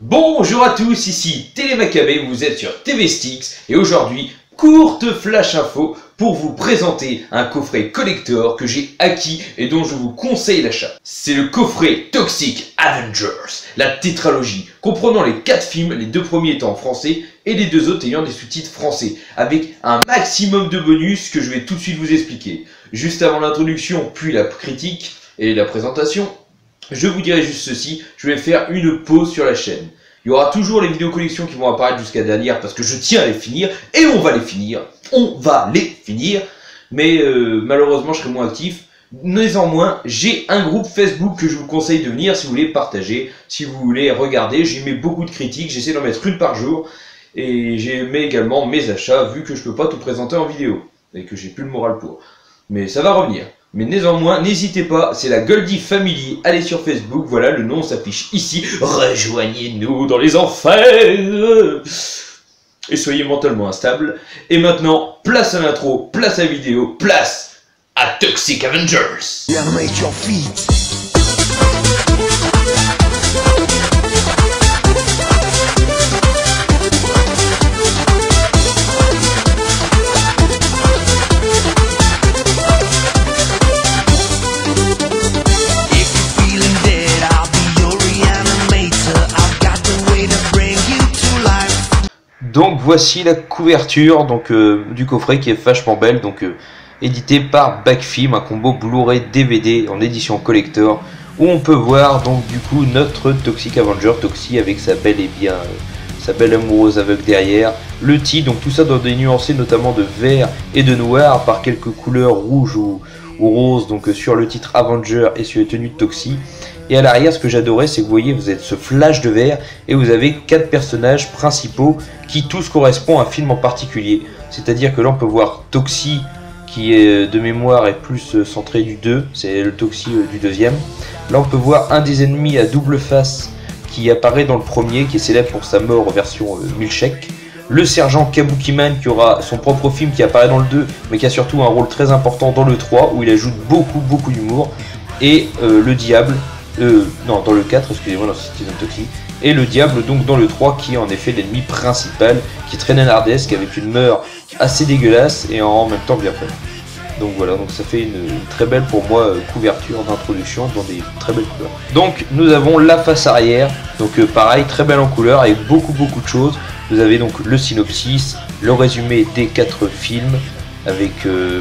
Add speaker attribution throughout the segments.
Speaker 1: Bonjour à tous, ici Télémacabé, vous êtes sur TV Styx et aujourd'hui, courte flash info pour vous présenter un coffret collector que j'ai acquis et dont je vous conseille l'achat. C'est le coffret Toxic Avengers, la tétralogie, comprenant les 4 films, les 2 premiers étant en français et les 2 autres ayant des sous-titres français, avec un maximum de bonus que je vais tout de suite vous expliquer. Juste avant l'introduction, puis la critique et la présentation, je vous dirai juste ceci, je vais faire une pause sur la chaîne. Il y aura toujours les vidéos collections qui vont apparaître jusqu'à dernière parce que je tiens à les finir, et on va les finir, mais malheureusement je serai moins actif. Néanmoins, j'ai un groupe Facebook que je vous conseille de venir si vous voulez partager, si vous voulez regarder, j'y mets beaucoup de critiques, j'essaie d'en mettre une par jour, et j'y mets également mes achats vu que je peux pas tout présenter en vidéo, et que j'ai plus le moral pour. Mais ça va revenir. Mais néanmoins, n'hésitez pas, c'est la Goldie Family, allez sur Facebook, voilà, le nom s'affiche ici, rejoignez-nous dans les enfers et soyez mentalement instables. Et maintenant, place à l'intro, place à la vidéo, place à Toxic Avengers. Donc voici la couverture du coffret qui est vachement belle, édité par Backfilm, un combo Blu-ray DVD en édition collector, où on peut voir donc du coup notre Toxic Avenger, Toxie avec sa belle amoureuse aveugle derrière, le titre, donc tout ça dans des nuancés notamment de vert et de noir par quelques couleurs rouges ou roses, donc sur le titre Avenger et sur les tenues de Toxie. Et à l'arrière, ce que j'adorais, c'est que vous voyez, vous êtes ce flash de vert et vous avez 4 personnages principaux qui tous correspondent à un film en particulier. C'est-à-dire que là, on peut voir Toxie, qui est de mémoire est plus centré du 2, c'est le Toxie du deuxième. Là, on peut voir un des ennemis à double face qui apparaît dans le premier, qui est célèbre pour sa mort version Milkshake. Le sergent Kabukiman qui aura son propre film qui apparaît dans le 2, mais qui a surtout un rôle très important dans le 3, où il ajoute beaucoup d'humour. Et le diable. Non, dans le 4, excusez-moi, dans Citizen Toxie. Et le diable, donc, dans le 3, qui est en effet l'ennemi principal, qui est très nanardesque, avec une mort assez dégueulasse et en même temps bien faite. Donc voilà, donc ça fait une très belle, pour moi, couverture d'introduction dans des très belles couleurs. Donc, nous avons la face arrière, donc pareil, très belle en couleur, avec beaucoup de choses. Vous avez donc le synopsis, le résumé des 4 films, avec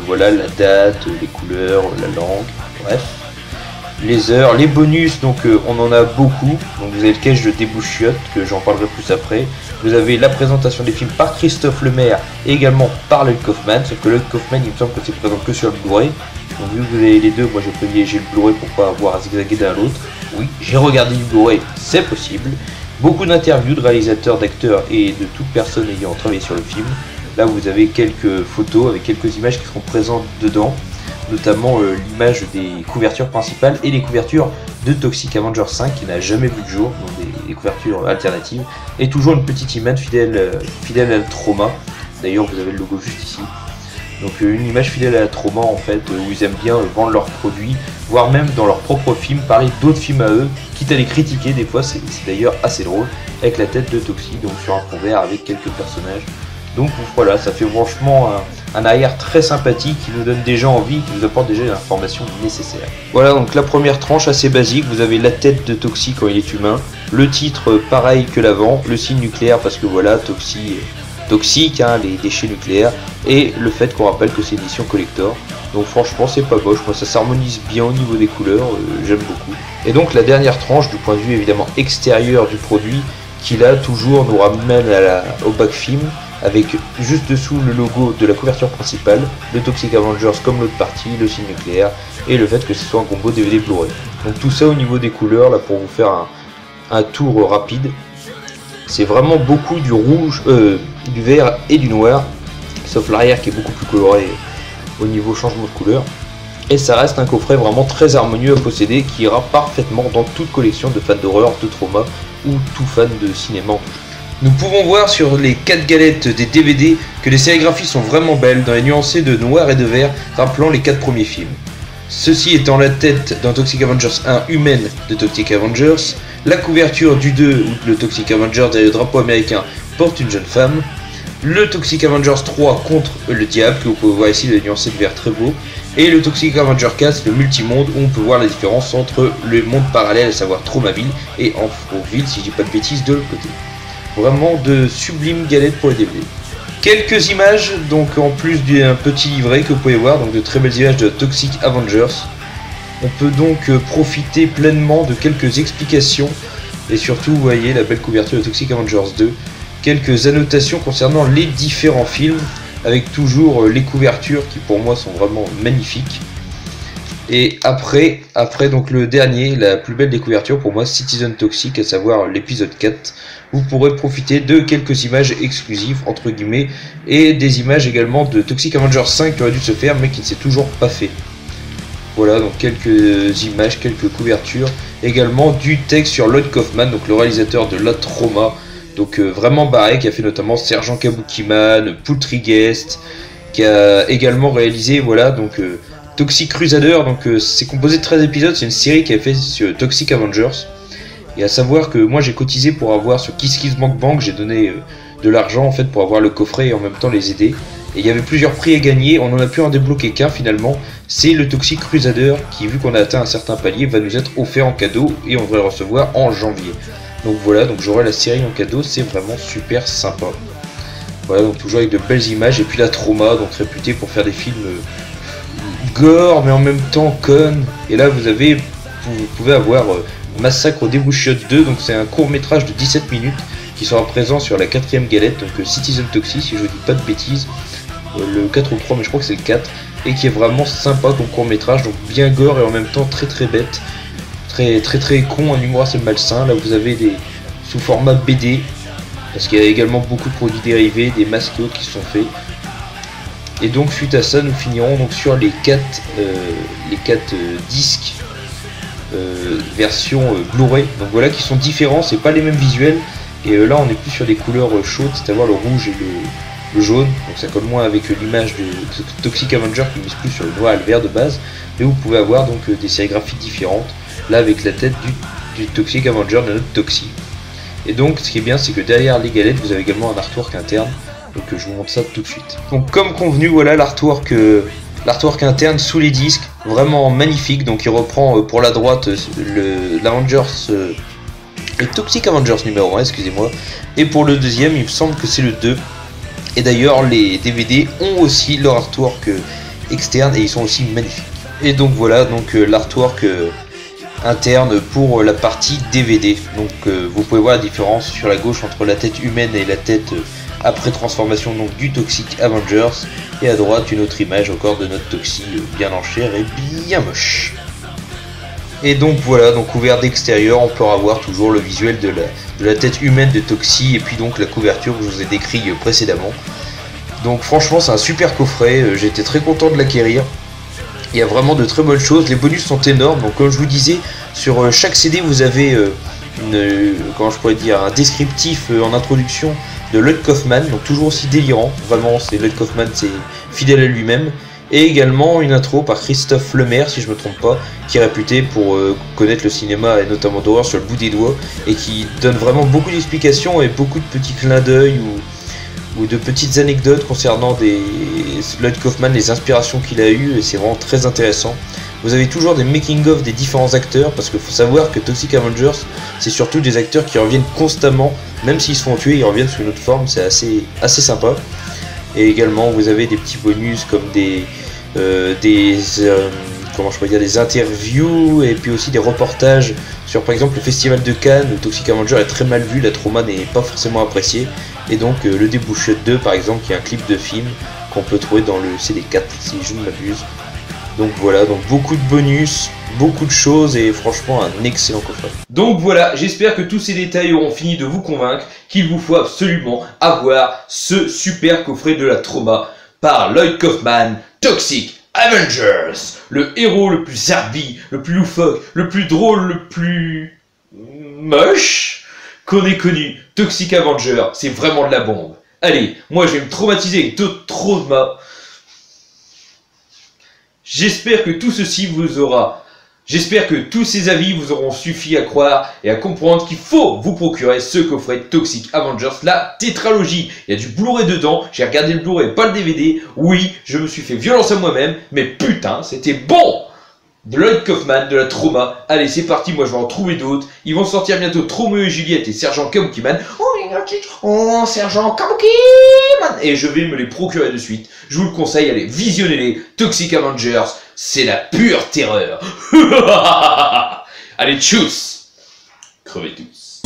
Speaker 1: voilà, la date, les couleurs, la langue, bref. Les heures, les bonus, donc on en a beaucoup. Donc vous avez le cache de débouchiotte, que j'en parlerai plus après. Vous avez la présentation des films par Christophe Lemaire et également par Lloyd Kaufman. Sauf que Lloyd Kaufman, il me semble que c'est présent que sur le Blu-ray. Donc vu que vous avez les deux, moi j'ai privilégié le Blu-ray pour pas avoir à zigzaguer d'un à l'autre. Oui, j'ai regardé du Blu-ray, c'est possible. Beaucoup d'interviews de réalisateurs, d'acteurs et de toute personne ayant travaillé sur le film. Là vous avez quelques photos avec quelques images qui seront présentes dedans. Notamment l'image des couvertures principales et les couvertures de Toxic Avenger 5 qui n'a jamais vu le jour, donc des couvertures alternatives, et toujours une petite image fidèle à la Trauma. D'ailleurs vous avez le logo juste ici. Donc une image fidèle à la Trauma en fait, où ils aiment bien vendre leurs produits, voire même dans leurs propres films, parler d'autres films à eux, quitte à les critiquer des fois, c'est d'ailleurs assez drôle, avec la tête de Toxie, donc sur un fond vert avec quelques personnages. Donc voilà, ça fait franchement un arrière très sympathique qui nous donne déjà envie, qui nous apporte déjà l'information nécessaire. Voilà donc la première tranche assez basique, vous avez la tête de Toxie quand il est humain, le titre pareil que l'avant, le signe nucléaire parce que voilà, Toxie toxique, hein, les déchets nucléaires, et le fait qu'on rappelle que c'est édition collector. Donc franchement c'est pas moche, moi ça s'harmonise bien au niveau des couleurs, j'aime beaucoup. Et donc la dernière tranche du point de vue évidemment extérieur du produit, qui là toujours nous ramène au Backfilm, avec juste dessous le logo de la couverture principale, le Toxic Avengers comme l'autre partie, le signe nucléaire, et le fait que ce soit un combo DVD Blu-ray. Donc tout ça au niveau des couleurs, là pour vous faire un tour rapide, c'est vraiment beaucoup du rouge, du vert et du noir, sauf l'arrière qui est beaucoup plus coloré au niveau changement de couleur. Et ça reste un coffret vraiment très harmonieux à posséder, qui ira parfaitement dans toute collection de fans d'horreur, de trauma, ou tout fan de cinéma. Nous pouvons voir sur les 4 galettes des DVD que les sérigraphies sont vraiment belles, dans les nuancés de noir et de vert, rappelant les 4 premiers films. Ceci étant la tête dans Toxic Avengers 1 humaine de Toxic Avengers, La couverture du 2, où le Toxic Avenger derrière le drapeau américain porte une jeune femme. Le Toxic Avengers 3 contre le diable, que vous pouvez voir ici, le nuancé de vert très beau. Et le Toxic Avenger 4, le multimonde, où on peut voir la différence entre le monde parallèle, à savoir Tromaville, et Amphroville, si je dis pas de bêtises, de l'autre côté. Vraiment de sublimes galettes pour les DVD. Quelques images, donc en plus d'un petit livret que vous pouvez voir, donc de très belles images de Toxic Avengers. On peut donc profiter pleinement de quelques explications, et surtout, vous voyez la belle couverture de Toxic Avengers 2. Quelques annotations concernant les différents films, avec toujours les couvertures qui pour moi sont vraiment magnifiques. Et après donc le dernier, la plus belle des couvertures pour moi, Citizen Toxic, à savoir l'épisode 4. Vous pourrez profiter de quelques images exclusives entre guillemets et des images également de Toxic Avenger 5 qui aurait dû se faire mais qui ne s'est toujours pas fait. Voilà, donc quelques images, quelques couvertures, également du texte sur Lloyd Kaufman, donc le réalisateur de La Trauma. Donc vraiment barré, qui a fait notamment Sergent Kabukiman, Poultryguest, qui a également réalisé, voilà, donc Toxic Crusader, donc c'est composé de 13 épisodes, c'est une série qui a fait sur Toxic Avengers. Et à savoir que moi j'ai cotisé pour avoir sur KissKissBankBank, j'ai donné de l'argent en fait pour avoir le coffret et en même temps les aider. Et il y avait plusieurs prix à gagner, on en a pu en débloquer qu'un finalement, c'est le Toxic Crusader qui, vu qu'on a atteint un certain palier, va nous être offert en cadeau et on devrait le recevoir en janvier. Donc voilà, donc j'aurai la série en cadeau, c'est vraiment super sympa. Voilà, donc toujours avec de belles images, et puis La Trauma, donc réputée pour faire des films gore mais en même temps con. Et là vous pouvez avoir Massacre au Débouchot 2, donc c'est un court métrage de 17 minutes qui sera présent sur la 4ème galette, donc Citizen Toxic si je dis pas de bêtises, le 4 ou 3 mais je crois que c'est le 4, et qui est vraiment sympa comme court métrage, donc bien gore et en même temps très bête. Très con, un humour assez malsain. Là vous avez des sous format BD, parce qu'il y a également beaucoup de produits dérivés, des masques et autres qui sont faits. Et donc suite à ça nous finirons donc sur les 4 disques version Blu-ray, donc voilà, qui sont différents, c'est pas les mêmes visuels. Et là on est plus sur des couleurs chaudes, c'est-à-dire le rouge et le jaune, donc ça colle moins avec l'image de Toxic Avenger qui mise plus sur le noir et le vert de base. Mais vous pouvez avoir donc des séries graphiques différentes, là avec la tête du Toxic Avenger de notre Toxie. Et donc ce qui est bien, c'est que derrière les galettes vous avez également un artwork interne, donc je vous montre ça tout de suite. Donc comme convenu, voilà l'artwork interne sous les disques, vraiment magnifique. Donc il reprend pour la droite l'Avengers, le Toxic Avengers numéro 1, excusez-moi, et pour le deuxième il me semble que c'est le 2. Et d'ailleurs les DVD ont aussi leur artwork externe et ils sont aussi magnifiques. Et donc voilà, donc l'artwork interne pour la partie DVD. Donc vous pouvez voir la différence sur la gauche entre la tête humaine et la tête après transformation donc du Toxic Avengers, et à droite une autre image encore de notre Toxie bien en chair et bien moche. Et donc voilà, donc couvert d'extérieur, on peut avoir toujours le visuel de la tête humaine de Toxie, et puis donc la couverture que je vous ai décrit précédemment. Donc franchement c'est un super coffret, j'ai été très content de l'acquérir. Il y a vraiment de très bonnes choses, les bonus sont énormes. Donc comme je vous disais, sur chaque CD vous avez un descriptif en introduction de Lloyd Kaufman, donc toujours aussi délirant, vraiment c'est Lloyd Kaufman, c'est fidèle à lui-même. Et également une intro par Christophe Lemaire, si je me trompe pas, qui est réputé pour connaître le cinéma et notamment d'horreur sur le bout des doigts, et qui donne vraiment beaucoup d'explications et beaucoup de petits clins d'œil ou de petites anecdotes concernant Lloyd Kaufman, les inspirations qu'il a eues, et c'est vraiment très intéressant. Vous avez toujours des making-of des différents acteurs, parce qu'il faut savoir que Toxic Avengers, c'est surtout des acteurs qui reviennent constamment, même s'ils se font tuer, ils reviennent sous une autre forme, c'est assez sympa. Et également vous avez des petits bonus comme des interviews, et puis aussi des reportages sur par exemple le festival de Cannes où Toxic Avenger est très mal vu, La Trauma n'est pas forcément appréciée, et donc le Débouchot 2 par exemple qui est un clip de film qu'on peut trouver dans le CD4 si je ne m'abuse. Donc voilà, donc beaucoup de bonus, beaucoup de choses, et franchement un excellent coffret. Donc voilà, j'espère que tous ces détails auront fini de vous convaincre qu'il vous faut absolument avoir ce super coffret de La Trauma par Lloyd Kaufman, Toxic Avengers, le héros le plus zarbi, le plus loufoque, le plus drôle, le plus moche qu'on ait connu. Toxic Avenger, c'est vraiment de la bombe. Allez, moi je vais me traumatiser avec d'autres traumas. J'espère que tout ceci vous aura J'espère que tous ces avis vous auront suffi à croire et à comprendre qu'il faut vous procurer ce coffret Toxic Avengers, la tétralogie. Il y a du Blu-ray dedans, j'ai regardé le Blu-ray, pas le DVD. Oui, je me suis fait violence à moi-même, mais putain, c'était bon! De Lloyd Kaufman, de la Trauma. Allez, c'est parti, moi je vais en trouver d'autres. Ils vont sortir bientôt Romeo et Juliette et Sergent Kabukiman. Oh, Sergent Kabukiman! Et je vais me les procurer de suite. Je vous le conseille, allez, visionnez-les. Toxic Avengers, c'est la pure terreur. Allez, tchuss! Crevez tous.